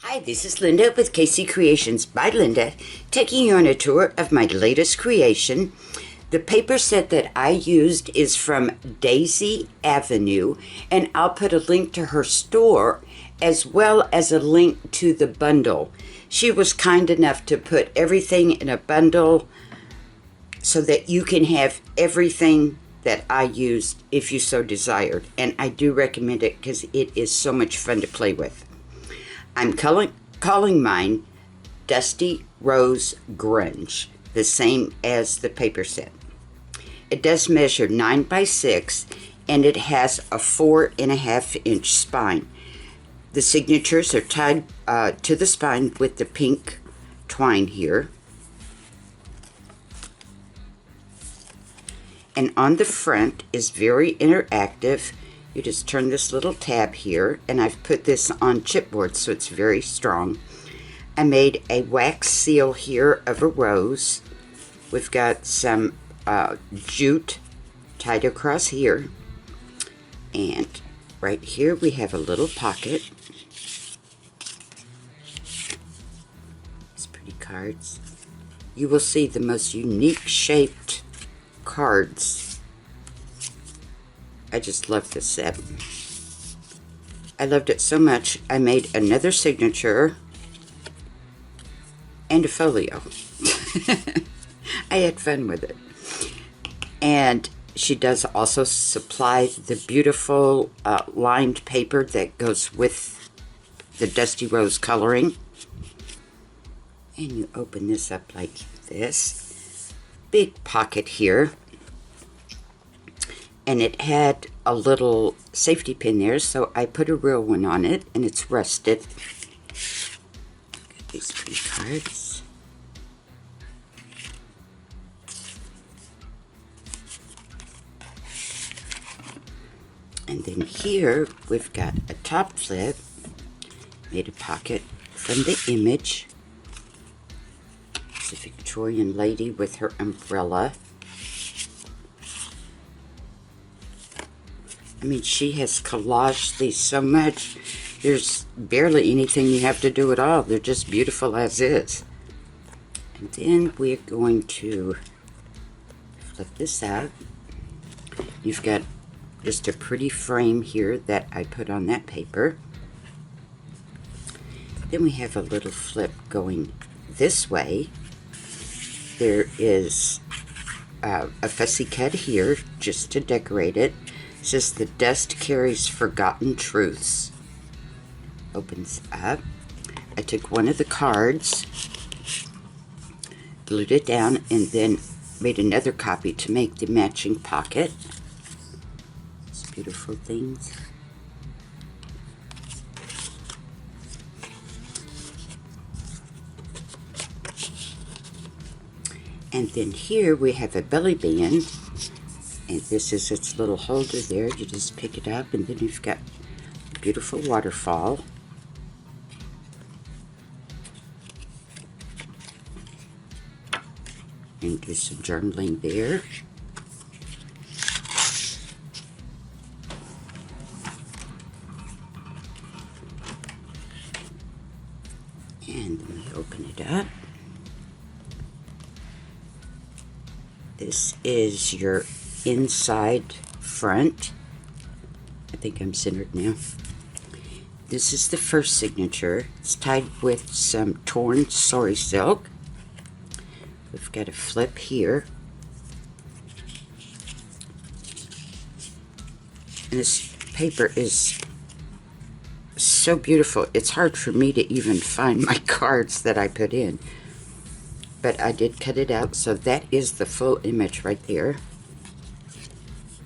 Hi, this is Linda with KC Creations by Linda, taking you on a tour of my latest creation. The paper set that I used is from Daisy Avenue, and I'll put a link to her store as well as a link to the bundle. She was kind enough to put everything in a bundle so that you can have everything that I used if you so desired. And I do recommend it because it is so much fun to play with. I'm calling mine Dusty Rose Grunge, the same as the paper set. It does measure 9 by 6 and it has a 4.5-inch spine. The signatures are tied to the spine with the pink twine here. And on the front is very interactive. You just turn this little tab here, and I've put this on chipboard so it's very strong. I made a wax seal here of a rose. We've got some jute tied across here. And right here we have a little pocket. These pretty cards. You will see the most unique shaped cards. I just love this set. I loved it so much, I made another signature and a folio. I had fun with it. And she does also supply the beautiful lined paper that goes with the Dusty Rose coloring. And you open this up like this. Big pocket here. And it had a little safety pin there, so I put a real one on it, and it's rusted. Got these pretty cards. And then here we've got a top flip. Made a pocket from the image. It's a Victorian lady with her umbrella. I mean, she has collaged these so much. There's barely anything you have to do at all. They're just beautiful as is. And then we're going to flip this out. You've got just a pretty frame here that I put on that paper. Then we have a little flip going this way. There is a fussy cut here just to decorate it. It says the dust carries forgotten truths. Opens up. I took one of the cards, glued it down, and then made another copy to make the matching pocket. These beautiful things. And then here we have a belly band. And this is its little holder there. You just pick it up, and then you've got a beautiful waterfall. And do some journaling there. And then we open it up. This is your inside front. I think I'm centered now. This is the first signature. It's tied with some torn sari silk. We've got a flip here. And this paper is so beautiful. It's hard for me to even find my cards that I put in. But I did cut it out, so that is the full image right there.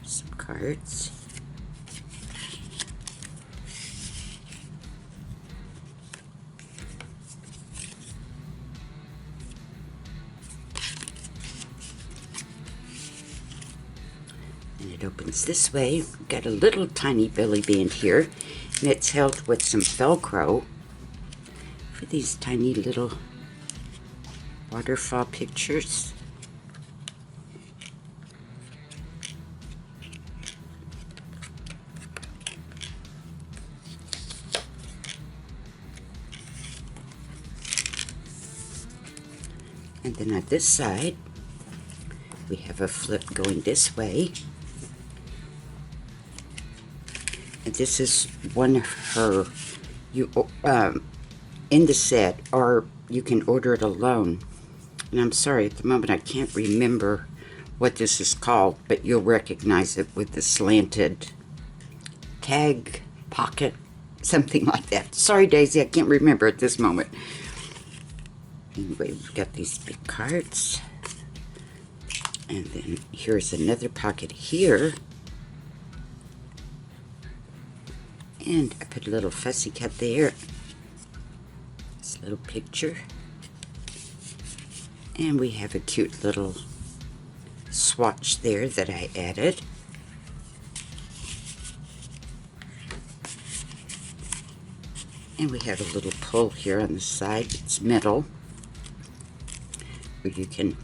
Some cards. And it opens this way. We've got a little tiny belly band here, and it's held with some Velcro for these tiny little waterfall pictures. And then on this side, we have a flip going this way. And this is one of her, in the set, or you can order it alone. And I'm sorry, at the moment I can't remember what this is called, but you'll recognize it with the slanted tag pocket, something like that. Sorry, Daisy, I can't remember at this moment. Anyway, we've got these big cards. And then here's another pocket here. And I put a little fussy cut there. This little picture. And we have a cute little swatch there that I added. And we have a little pull here on the side. It's metal, where you can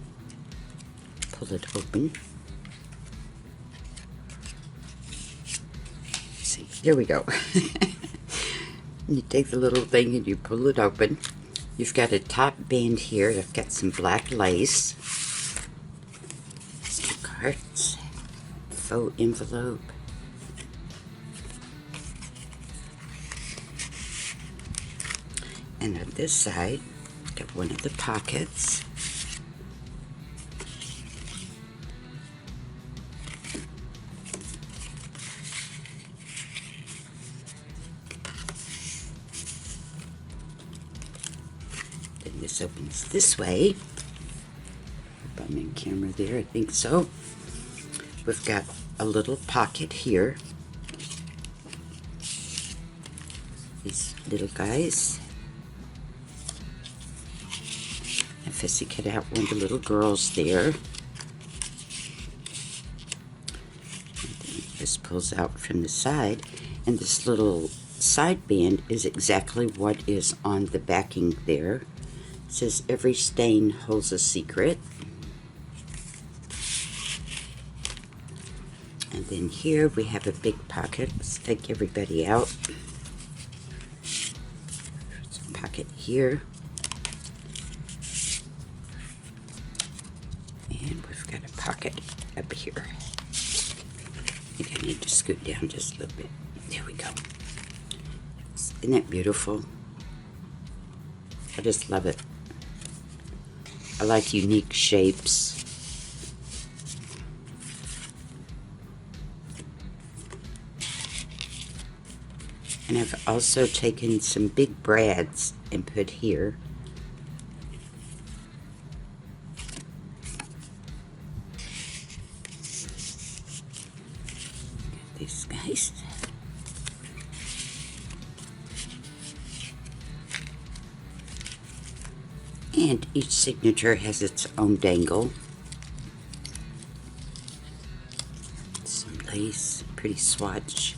pull it open. See, here we go. You take the little thing and you pull it open. You've got a top band here. I've got some black lace. Some cards. Faux envelope. And on this side, got one of the pockets. Then this opens this way. Hope I'm in camera there, I think so. We've got a little pocket here. These little guys. And fussy cut out one of the little girls there. And then this pulls out from the side. And this little side band is exactly what is on the backing there. It says, "Every stain holds a secret." And then here we have a big pocket. Let's take everybody out. There's a pocket here. And we've got a pocket up here. I think I need to scoot down just a little bit. There we go. Isn't that beautiful? I just love it. I like unique shapes. And I've also taken some big brads and put here. Got these guys. And each signature has its own dangle. Some lace, pretty swatch.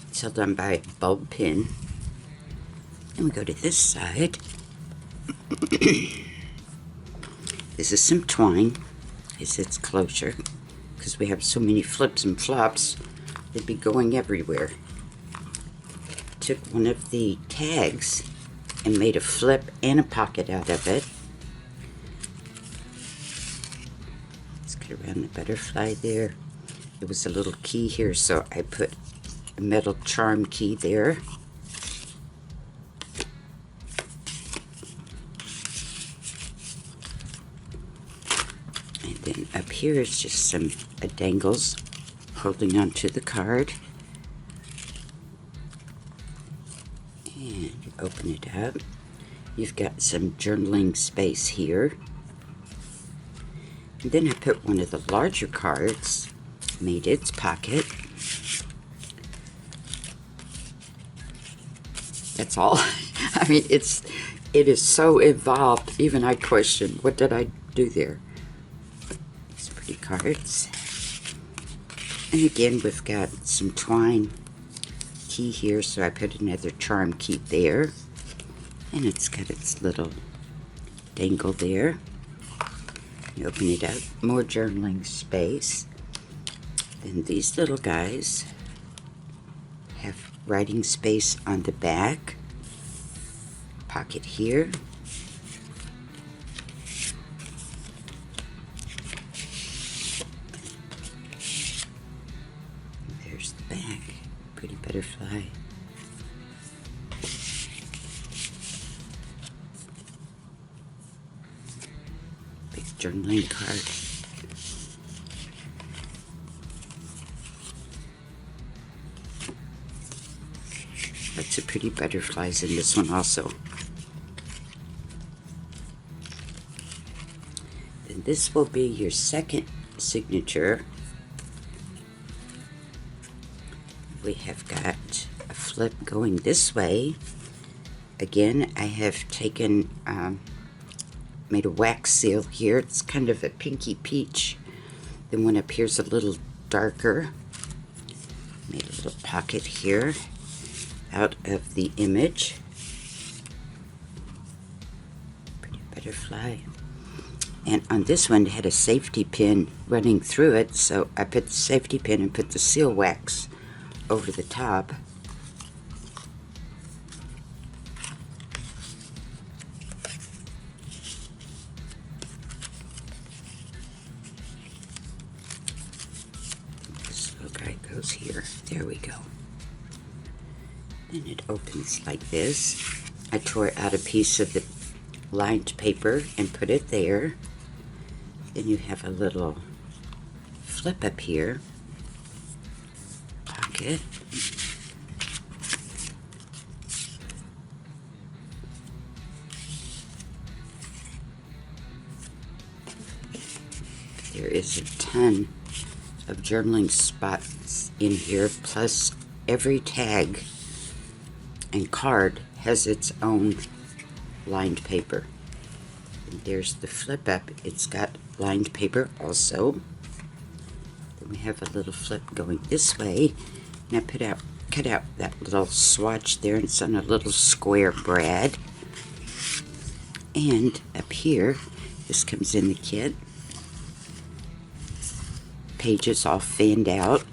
It's held on by a bulb pin. And we go to this side. This is some twine. It's its closure. Because we have so many flips and flops, they'd be going everywhere. Took one of the tags and made a flip and a pocket out of it. Let's get around the butterfly there. There was a little key here, so I put a metal charm key there. And then up here is just some dangles holding onto the card. And you open it up. You've got some journaling space here. And then I put one of the larger cards, made its pocket. That's all. I mean, it is so involved. Even I question, what did I do there? These pretty cards. And again, we've got some twine key here, so I put another charm key there. And it's got its little dangle there. You open it up, more journaling space. Then these little guys have writing space on the back. Pocket here. butterfly. Big journaling card. Lots of pretty butterflies in this one also. Then this will be your second signature. We have got a flip going this way. Again, I have taken, made a wax seal here. It's kind of a pinky peach. Then one appears a little darker. Made a little pocket here out of the image. Pretty butterfly. And on this one, it had a safety pin running through it, so I put the safety pin and put the seal wax over the top. This little guy goes here. There we go. Then it opens like this. I tore out a piece of the lined paper and put it there. Then you have a little flip up here. Pocket. There is a ton of journaling spots in here, plus every tag and card has its own lined paper. And there's the flip up. It's got lined paper also. Then we have a little flip going this way. And I cut out that little swatch there, and it's on a little square brad. And up here, this comes in the kit. Pages all fanned out.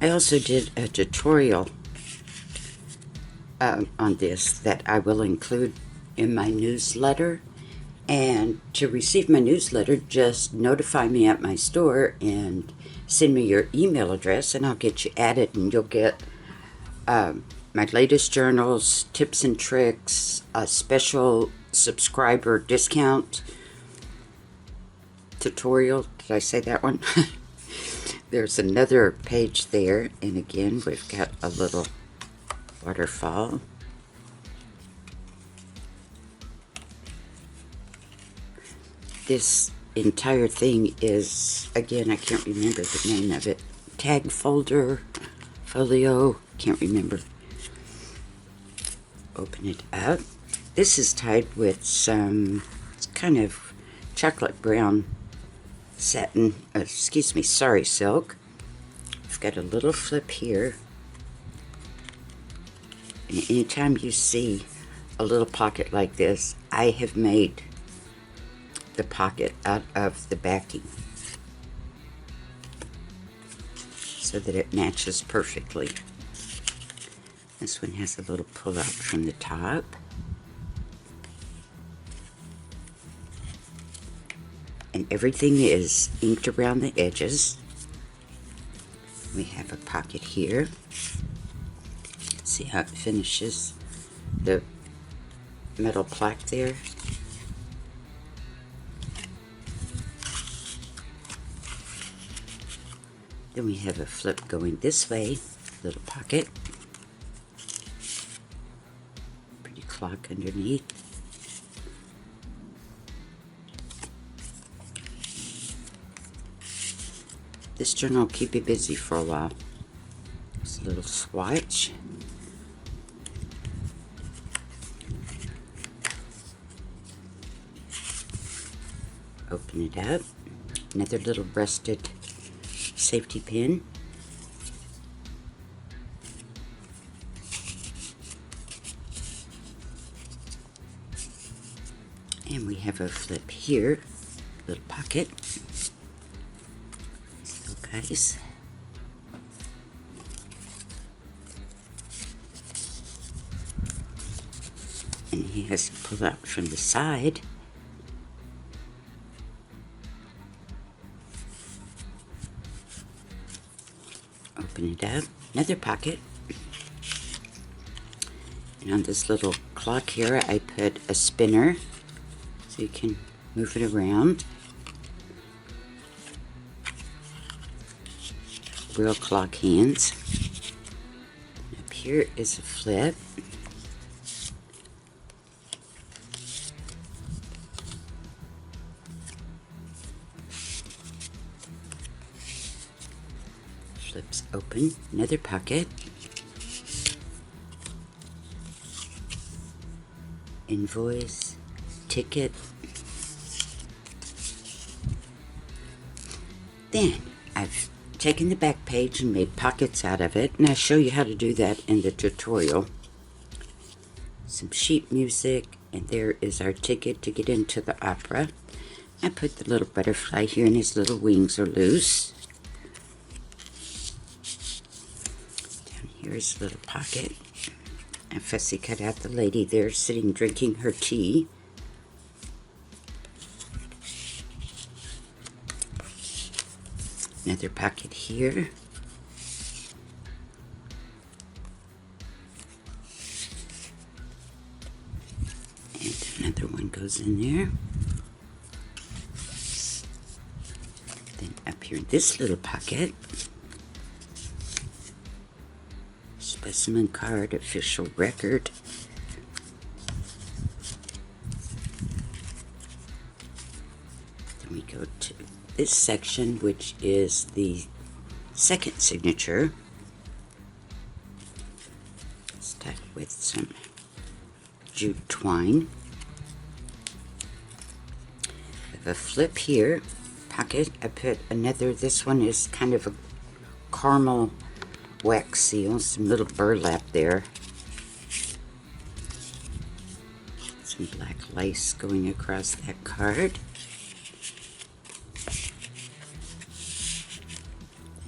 I also did a tutorial on this that I will include in my newsletter. And to receive my newsletter, just notify me at my store and send me your email address, and I'll get you added, and you'll get my latest journals, tips and tricks, a special subscriber discount tutorial. Did I say that one? There's another page there, and again, we've got a little waterfall. This entire thing is, again, I can't remember the name of it. Tag folder, folio, can't remember. Open it up. This is tied with some, it's kind of chocolate brown satin, sari silk. I've got a little flip here. And anytime you see a little pocket like this, I have made the pocket out of the backing so that it matches perfectly. This one has a little pull out from the top. And everything is inked around the edges. We have a pocket here. Let's see how it finishes. The metal plaque there. Then we have a flip going this way, little pocket. Pretty clock underneath. This journal will keep you busy for a while. There's a little swatch. Open it up. Another little rusted safety pin. And we have a flip here, little pocket. So guys, and has to pull out from the side. Open it up, another pocket. And on this little clock here, I put a spinner so you can move it around. Real clock hands. And up here is a flip. Flips open, another pocket. Invoice, ticket. Then I've taken the back page and made pockets out of it, and I'll show you how to do that in the tutorial. Some sheet music, and there is our ticket to get into the opera. I put the little butterfly here, and his little wings are loose. Down here is a little pocket. I fussy cut out the lady there sitting drinking her tea. Another pocket here. And another one goes in there. Then up here in this little pocket, specimen card, official record. Then we go to this section, which is the second signature. Start with some jute twine. I have a flip here, pocket. I put another, this one is kind of a caramel wax seal, some little burlap there. Some black lace going across that card.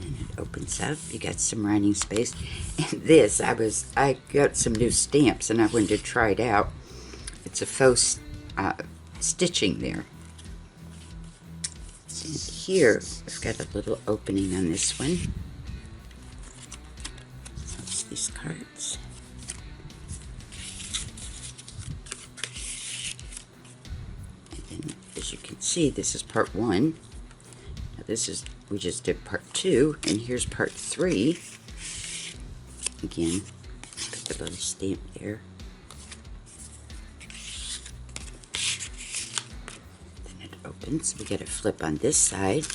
And it opens up. You got some writing space. And this, I got some new stamps and I wanted to try it out. It's a faux stitching there. And here, I've got a little opening on this one. These cards. And then, as you can see, this is part 1. Now this is, we just did part 2, and here's part 3. Again, put the little stamp there. Then it opens. We get a flip on this side.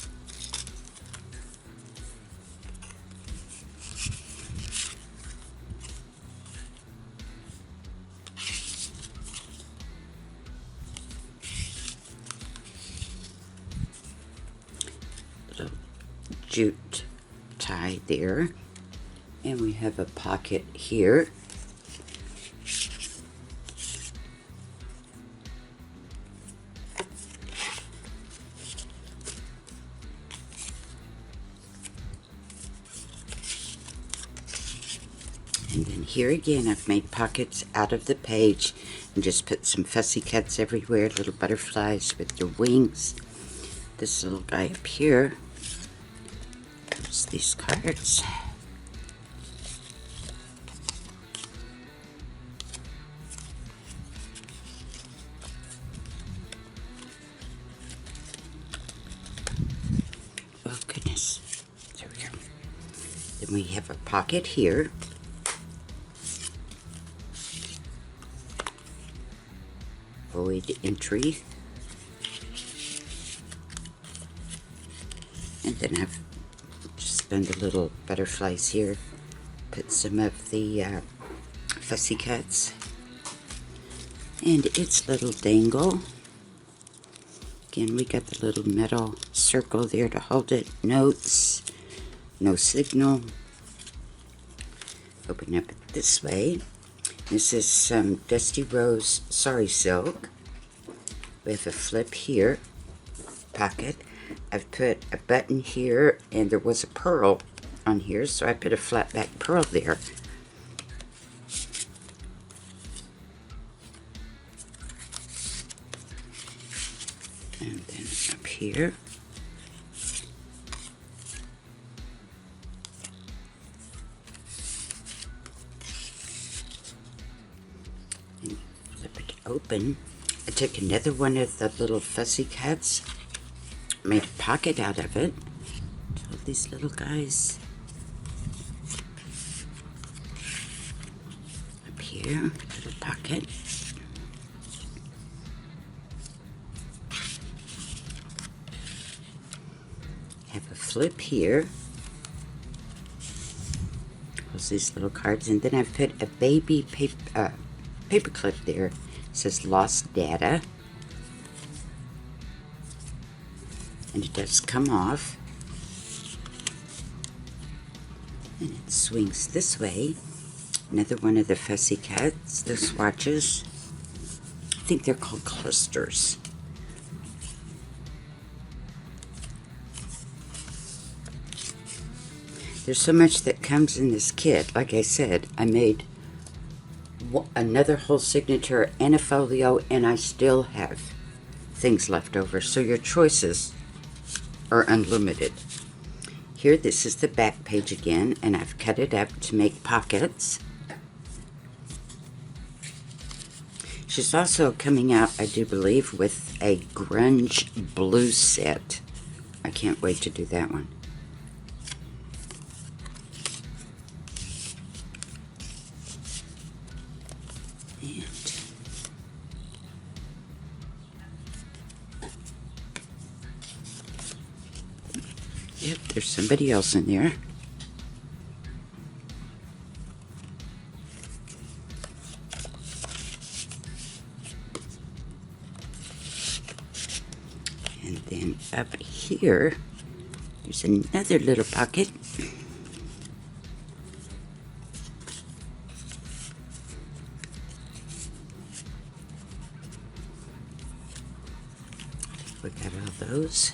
Jute tie there, and we have a pocket here. And then here again, I've made pockets out of the page and just put some fussy cuts everywhere, little butterflies with their wings. This little guy up here. These cards. Oh goodness. There we go. Then we have a pocket here. Void entry. And then I've done the little butterflies here. Put some of the fussy cuts. And its little dangle. Again, we got the little metal circle there to hold it. Notes. No signal. Open up it this way. This is some Dusty Rose Sari silk. We have a flip here. Pocket. I've put a button here, and there was a pearl on here, so I put a flat back pearl there. And then up here. And flip it open. I took another one of the little fussy cuts, made a pocket out of it. All these little guys. Up here, little pocket. Have a flip here. Close these little cards, and then I've put a baby paper clip there. It says lost data. And it does come off. And it swings this way. Another one of the fussy cuts, the swatches. I think they're called clusters. There's so much that comes in this kit. Like I said, I made another whole signature and a folio, and I still have things left over. So your choices are unlimited. Here, this is the back page again, and I've cut it up to make pockets. She's also coming out, I do believe, with a grunge blue set. I can't wait to do that one. Yep, there's somebody else in there. And then up here, there's another little pocket. We got all those.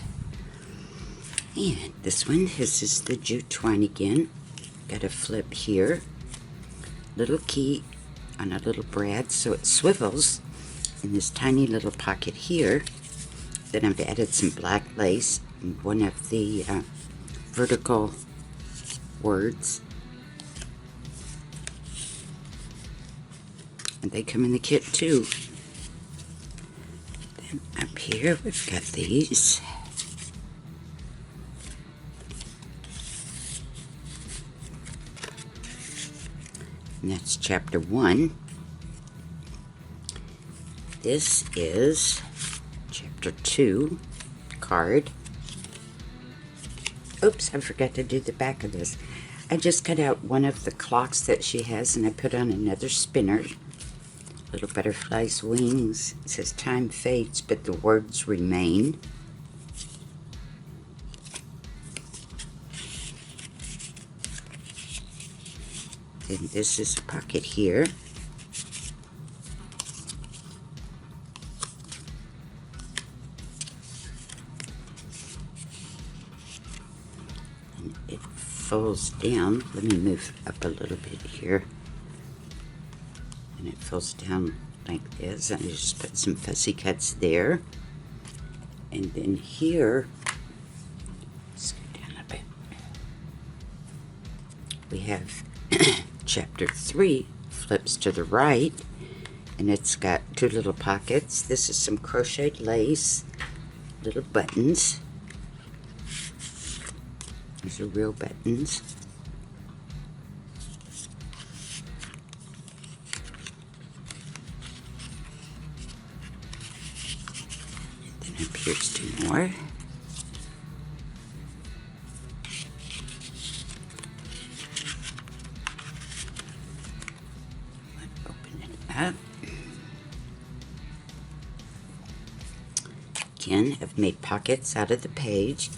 And this one, this is the jute twine again. Got a flip here. Little key on a little brad so it swivels in this tiny little pocket here. Then I've added some black lace and one of the vertical words. And they come in the kit too. Then up here we've got these. And that's chapter 1. This is chapter 2 card. Oops, I forgot to do the back of this. I just cut out one of the clocks that she has and I put on another spinner. Little butterfly's wings. It says time fades, but the words remain. And this is a pocket here. And it folds down. Let me move up a little bit here. And it folds down like this. I just put some fussy cuts there. And then here, let's go down a bit. We have chapter 3 flips to the right, and it's got 2 little pockets. This is some crocheted lace, little buttons. These are real buttons. Then up here's 2 more. Up. Again, I've made pockets out of the page,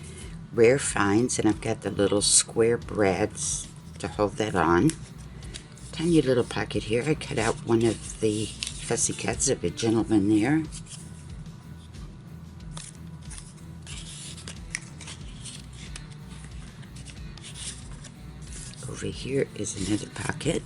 rare finds, and I've got the little square brads to hold that on. Tiny little pocket here. I cut out one of the fussy cuts of a gentleman there. Over here is another pocket.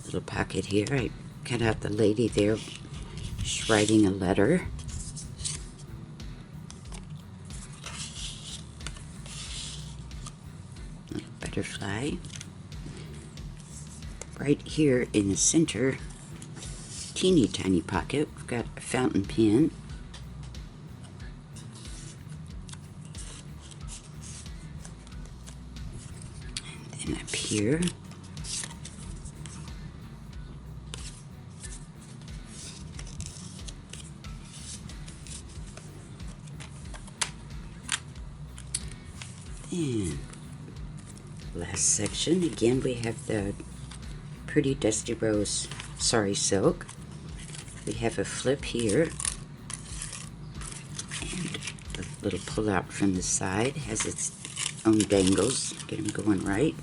Little pocket here. I cut out the lady there. She's writing a letter. Little butterfly. Right here in the center, teeny tiny pocket, we've got a fountain pen. And then up here, and last section, again we have the pretty dusty rose sari silk. We have a flip here and a little pull out from the side. Has its own dangles. Get them going right.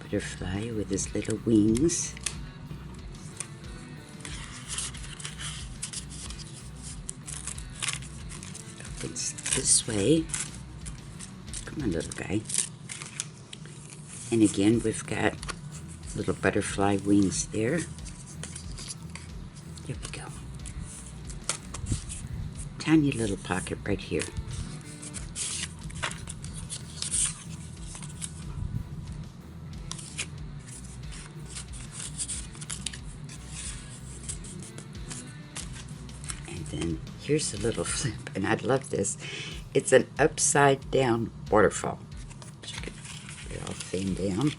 Butterfly with his little wings. Opens this way. Come on, little guy. And again, we've got little butterfly wings there. There we go. Tiny little pocket right here. And then here's a little flip, and I love this. It's an upside down waterfall. It all fan down.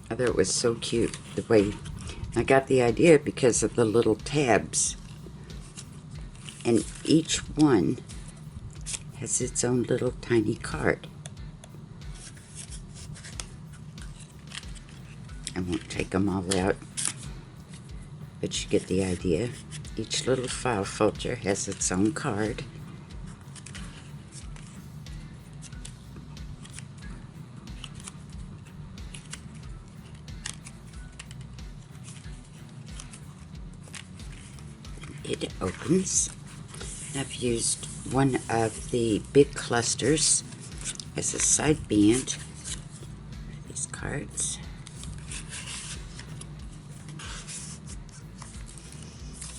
I thought it was so cute the way I got the idea because of the little tabs, and each one has its own little tiny card. I won't take them all out, but you get the idea. Each little file folder has its own card. It opens. I've used one of the big clusters as a side band for these cards.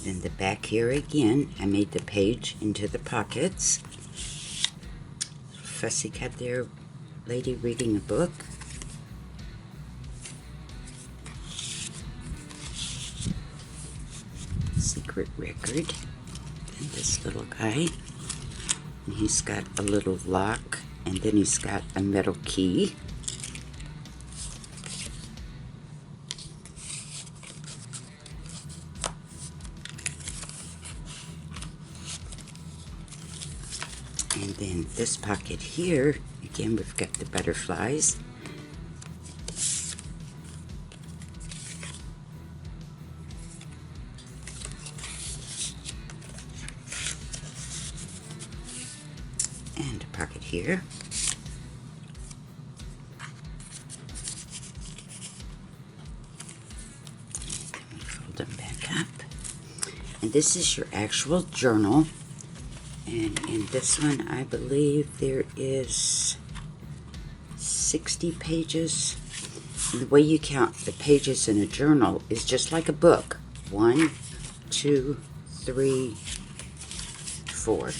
Then the back here again, I made the page into the pockets. Fussy cut there, lady reading a book. Secret record. And this little guy, and he's got a little lock, and then he's got a metal key. And then this pocket here, again we've got the butterflies. And a pocket here. Then we fold them back up. And this is your actual journal. And in this one, I believe there is 60 pages. And the way you count the pages in a journal is just like a book. 1, 2, 3, 4.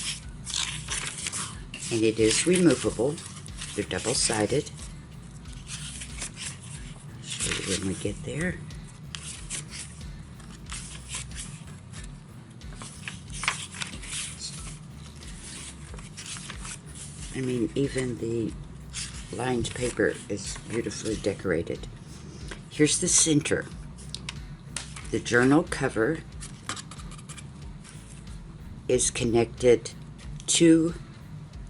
And it is removable. They're double-sided. I'll show you when we get there. I mean, even the lined paper is beautifully decorated. Here's the center. The journal cover is connected to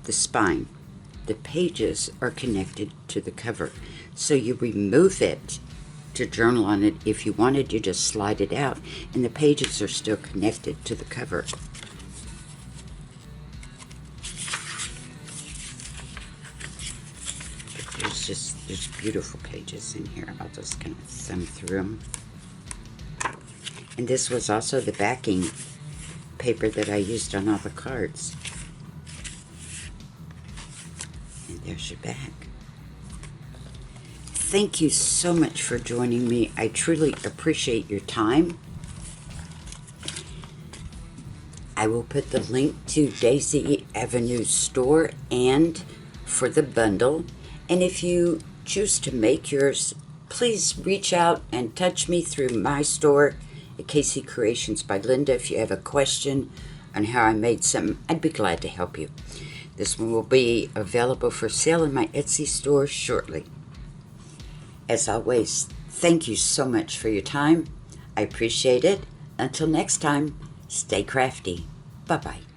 the spine. The pages are connected to the cover. So you remove it to journal on it. If you wanted, you just slide it out, and the pages are still connected to the cover. There's beautiful pages in here. I'll just kind of thumb through them. And this was also the backing paper that I used on all the cards. And There's your back. Thank you so much for joining me. I truly appreciate your time. I will put the link to Daisy Avenue's store and for the bundle. And if you choose to make yours, please reach out and touch me through my store at KC Creations by Linda. If you have a question on how I made something, I'd be glad to help you. This one will be available for sale in my Etsy store shortly. As always, thank you so much for your time. I appreciate it. Until next time, stay crafty. Bye-bye.